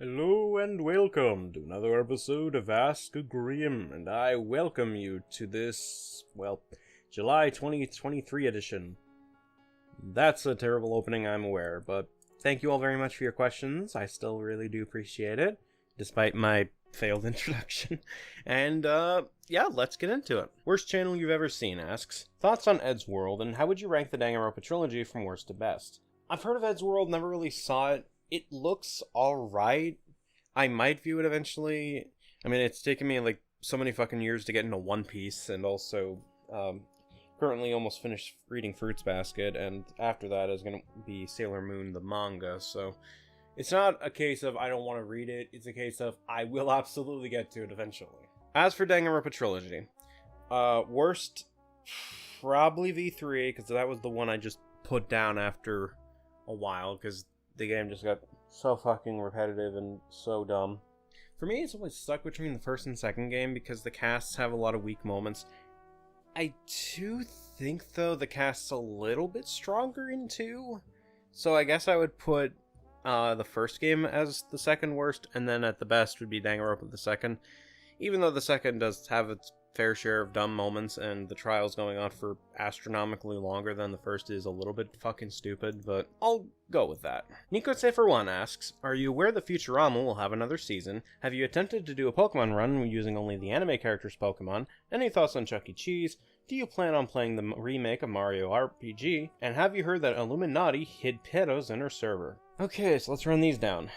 Hello and welcome to another episode of Ask a Grimm, and I welcome you to this, July 2023 edition. That's a terrible opening, I'm aware, but thank you all very much for your questions. I still really do appreciate it, despite my failed introduction. And, let's get into it. Worst channel you've ever seen asks, thoughts on Ed's World, and how would you rank the Danganronpa trilogy from worst to best? I've heard of Ed's World, never really saw it. It looks alright. I might view it eventually. I mean, it's taken me like so many fucking years to get into One Piece, and also currently almost finished reading Fruits Basket, and after that is going to be Sailor Moon, the manga, so it's not a case of I don't want to read it, it's a case of I will absolutely get to it eventually. As for Danganronpa Trilogy, worst, probably V3, because that was the one I just put down after a while, because the game just got so fucking repetitive and so dumb. For me, it's always stuck between the first and second game because the casts have a lot of weak moments. I do think, though, the cast's a little bit stronger in 2. So I guess I would put the first game as the second worst, and then at the best would be Danganronpa the second. Even though the second does have its fair share of dumb moments, and the trial's going on for astronomically longer than the first is a little bit fucking stupid, but I'll go with that. Nico Safer 1 asks, are you aware that Futurama will have another season? Have you attempted to do a Pokemon run using only the anime characters' Pokemon? Any thoughts on Chuck E. Cheese? Do you plan on playing the remake of Mario RPG? And have you heard that Illuminati hid pedos in her server? Okay, so let's run these down,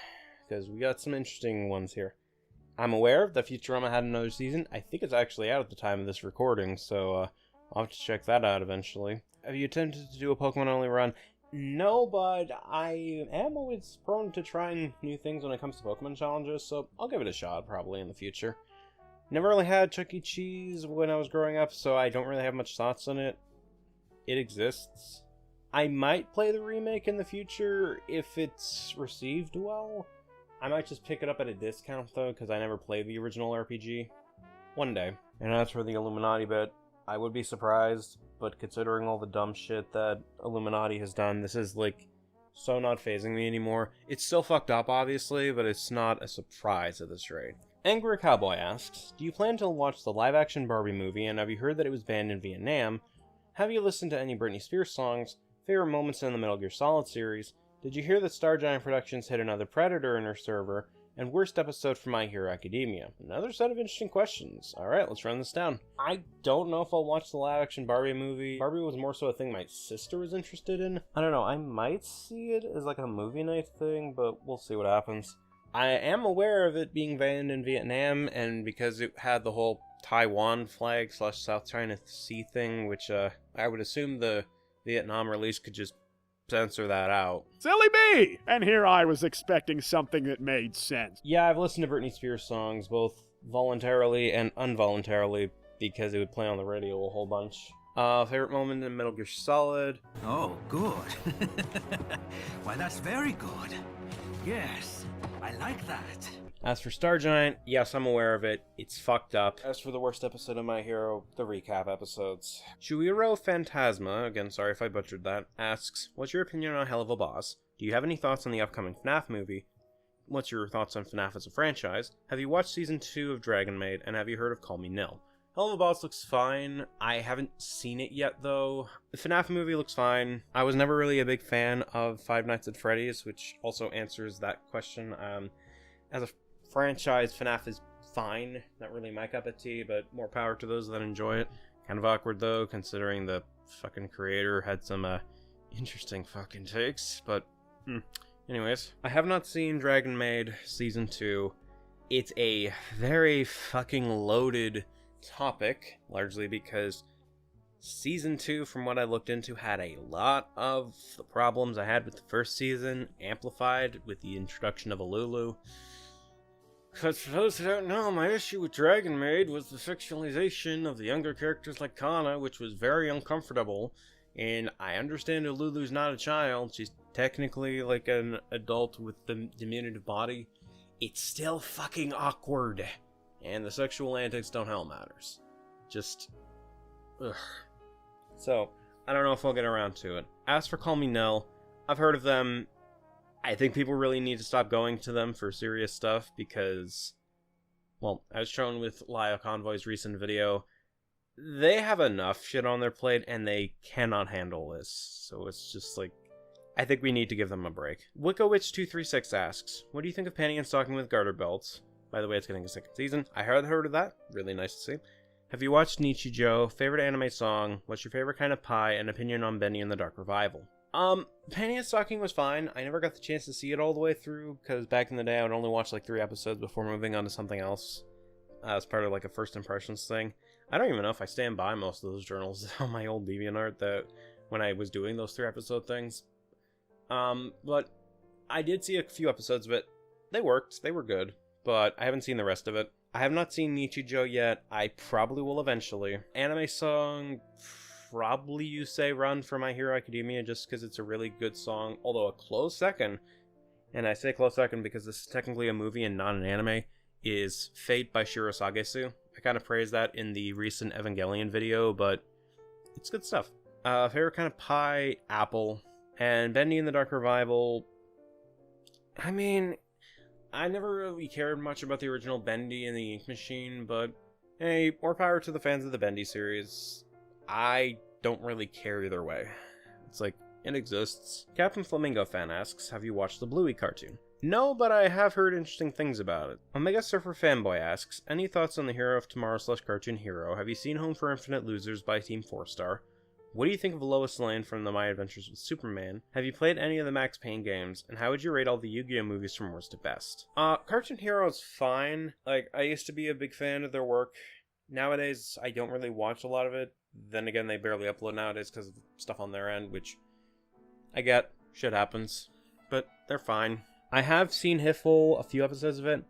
because we got some interesting ones here. I'm aware that Futurama had another season. I think it's actually out at the time of this recording, so I'll have to check that out eventually. Have you attempted to do a Pokemon-only run? No, but I am always prone to trying new things when it comes to Pokemon challenges, so I'll give it a shot probably in the future. Never really had Chuck E. Cheese when I was growing up, so I don't really have much thoughts on it. It exists. I might play the remake in the future if it's received well. I might just pick it up at a discount, though, because I never played the original RPG. One day. And as for the Illuminati bit, I would be surprised, but considering all the dumb shit that Illuminati has done, this is, so not phasing me anymore. It's still fucked up, obviously, but it's not a surprise at this rate. ANGRYCOWBOY asks, do you plan to watch the live-action Barbie movie, and have you heard that it was banned in Vietnam? Have you listened to any Britney Spears songs? Favorite moments in the Metal Gear Solid series? Did you hear that Star Giant Productions hit another Predator in her server? And worst episode for My Hero Academia? Another set of interesting questions. Alright, let's run this down. I don't know if I'll watch the live-action Barbie movie. Barbie was more so a thing my sister was interested in. I don't know, I might see it as like a movie night thing, but we'll see what happens. I am aware of it being banned in Vietnam, and because it had the whole Taiwan flag / South China Sea thing, which I would assume the Vietnam release could just censor that out. Silly me! And here I was expecting something that made sense. Yeah, I've listened to Britney Spears songs, both voluntarily and involuntarily, because it would play on the radio a whole bunch. Favorite moment in Metal Gear Solid? Oh, good. Why, that's very good. Yes, I like that. As for Star Giant, yes, I'm aware of it. It's fucked up. As for the worst episode of My Hero, the recap episodes. Shuiro Fantasma, again, sorry if I butchered that, asks, what's your opinion on Hell of a Boss? Do you have any thoughts on the upcoming FNAF movie? What's your thoughts on FNAF as a franchise? Have you watched Season 2 of Dragon Maid, and have you heard of Call Me Nil? Hell of a Boss looks fine. I haven't seen it yet, though. The FNAF movie looks fine. I was never really a big fan of Five Nights at Freddy's, which also answers that question. As a franchise, FNAF is fine. Not really my cup of tea, but more power to those that enjoy it. Kind of awkward, though, considering the fucking creator had some interesting fucking takes, but anyways. I have not seen Dragon Maid Season 2. It's a very fucking loaded topic, largely because Season 2, from what I looked into, had a lot of the problems I had with the first season, amplified with the introduction of Alulu. Because for those who don't know, my issue with Dragon Maid was the sexualization of the younger characters like Kana, which was very uncomfortable. And I understand Alulu's not a child, she's technically like an adult with the diminutive body. It's still fucking awkward. And the sexual antics don't help matters. Just, ugh. So, I don't know if I'll get around to it. As for Call Me Nell, I've heard of them. I think people really need to stop going to them for serious stuff because, well, as shown with Lyle Convoy's recent video, they have enough shit on their plate and they cannot handle this. So it's just like, I think we need to give them a break. WiccaWitch236 asks, what do you think of panty and stocking with garter belts? By the way, it's getting a second season. I heard of that. Really nice to see. Have you watched Nichijou? Favorite anime song? What's your favorite kind of pie? And opinion on Benny and the Dark Revival? Panty and Stocking was fine. I never got the chance to see it all the way through, because back in the day I would only watch like 3 episodes before moving on to something else. As part of like a first impressions thing. I don't even know if I stand by most of those journals on my old DeviantArt that when I was doing those 3 episode things. But I did see a few episodes of it. They worked. They were good. But I haven't seen the rest of it. I have not seen Nichijou yet. I probably will eventually. Anime song, probably You Say Run for My Hero Academia, just because it's a really good song. Although a close second, and I say close second because this is technically a movie and not an anime, is Fate by Shiro Sagesu. I kind of praised that in the recent Evangelion video, but it's good stuff. Favorite kind of pie, apple. And Bendy and the Dark Revival, I mean, I never really cared much about the original Bendy and the Ink Machine, but hey, more power to the fans of the Bendy series. I don't really care either way. It's like, it exists. CaptainFlamingoFan asks, have you watched the Bluey cartoon? No, but I have heard interesting things about it. OmegaSurferFanboy asks, any thoughts on the Hero of Tomorrow / Cartoon Hero? Have you seen Home for Infinite Losers by Team 4-Star? What do you think of Lois Lane from the My Adventures with Superman? Have you played any of the Max Payne games? And how would you rate all the Yu-Gi-Oh movies from worst to best? Cartoon Hero is fine. Like, I used to be a big fan of their work. Nowadays, I don't really watch a lot of it. Then again, they barely upload nowadays because of stuff on their end, which I get. Shit happens. But they're fine. I have seen Hiffle, a few episodes of it.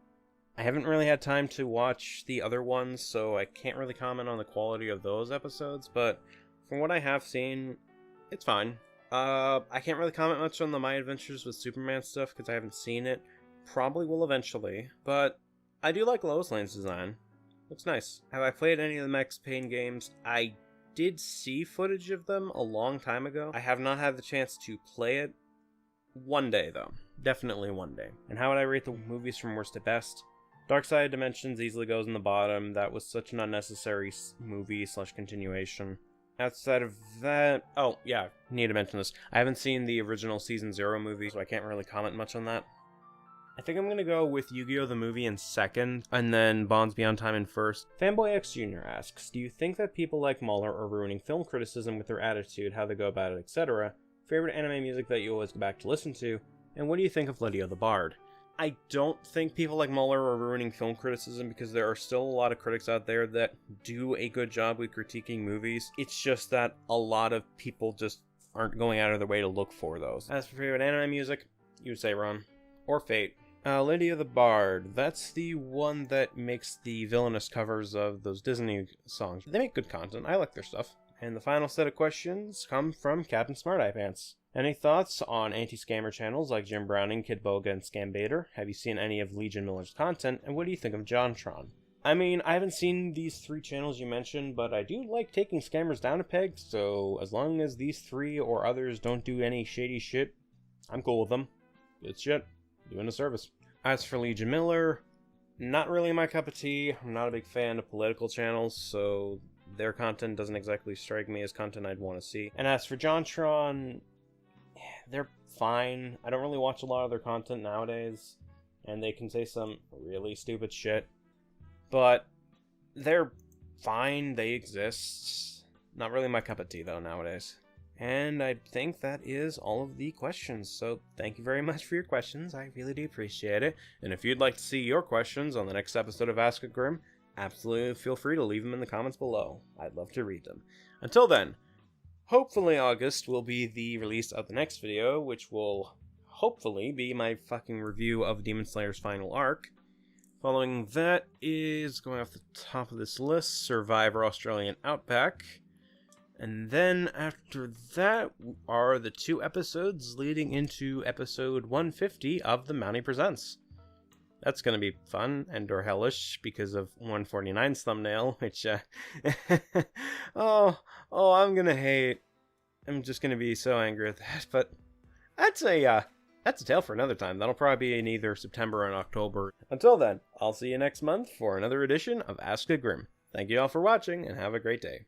I haven't really had time to watch the other ones, so I can't really comment on the quality of those episodes, but from what I have seen, it's fine. I can't really comment much on the My Adventures with Superman stuff because I haven't seen it. Probably will eventually, but I do like Lois Lane's design. Looks nice. Have I played any of the Max Payne games? I did see footage of them a long time ago. I have not had the chance to play it. One day, though. Definitely one day. And how would I rate the movies from worst to best? Dark Side of Dimensions easily goes in the bottom. That was such an unnecessary movie / continuation. Outside of that... Oh, yeah, need to mention this. I haven't seen the original Season 0 movie, so I can't really comment much on that. I think I'm going to go with Yu-Gi-Oh! The movie in second, and then Bonds Beyond Time in first. Fan-Boi X Jr. asks, do you think that people like Mahler are ruining film criticism with their attitude, how they go about it, etc.? Favorite anime music that you always go back to listen to? And what do you think of Lydia the Bard? I don't think people like Muller are ruining film criticism because there are still a lot of critics out there that do a good job with critiquing movies. It's just that a lot of people just aren't going out of their way to look for those. As for favorite anime music, you would say Ron. Or Fate. Lydia the Bard. That's the one that makes the villainous covers of those Disney songs. They make good content. I like their stuff. And the final set of questions come from CaptainSmartiyePants. Any thoughts on anti-scammer channels like Jim Browning, Kid Boga, and Scambaiter? Have you seen any of Legion Miller's content? And what do you think of JonTron? I mean, I haven't seen these 3 channels you mentioned, but I do like taking scammers down a peg, so as long as these 3 or others don't do any shady shit, I'm cool with them. Good shit. Doing a service. As for Legion Miller, not really my cup of tea. I'm not a big fan of political channels, so their content doesn't exactly strike me as content I'd want to see. And as for JonTron, they're fine. I don't really watch a lot of their content nowadays, and they can say some really stupid shit, but they're fine. They exist. Not really my cup of tea, though, nowadays. And I think that is all of the questions, so thank you very much for your questions. I really do appreciate it. And if you'd like to see your questions on the next episode of Ask a Grimm, absolutely feel free to leave them in the comments below. I'd love to read them. Until then, hopefully August will be the release of the next video, which will hopefully be my fucking review of Demon Slayer's final arc. Following that is, going off the top of this list, Survivor Australian Outback. And then after that are the 2 episodes leading into episode 150 of The Mountie Presents. That's going to be fun and or hellish because of 149's thumbnail, which, oh, I'm going to hate. I'm just going to be so angry at that, but that's a That's a tale for another time. That'll probably be in either September and October. Until then, I'll see you next month for another edition of Ask a Grimm. Thank you all for watching, and have a great day.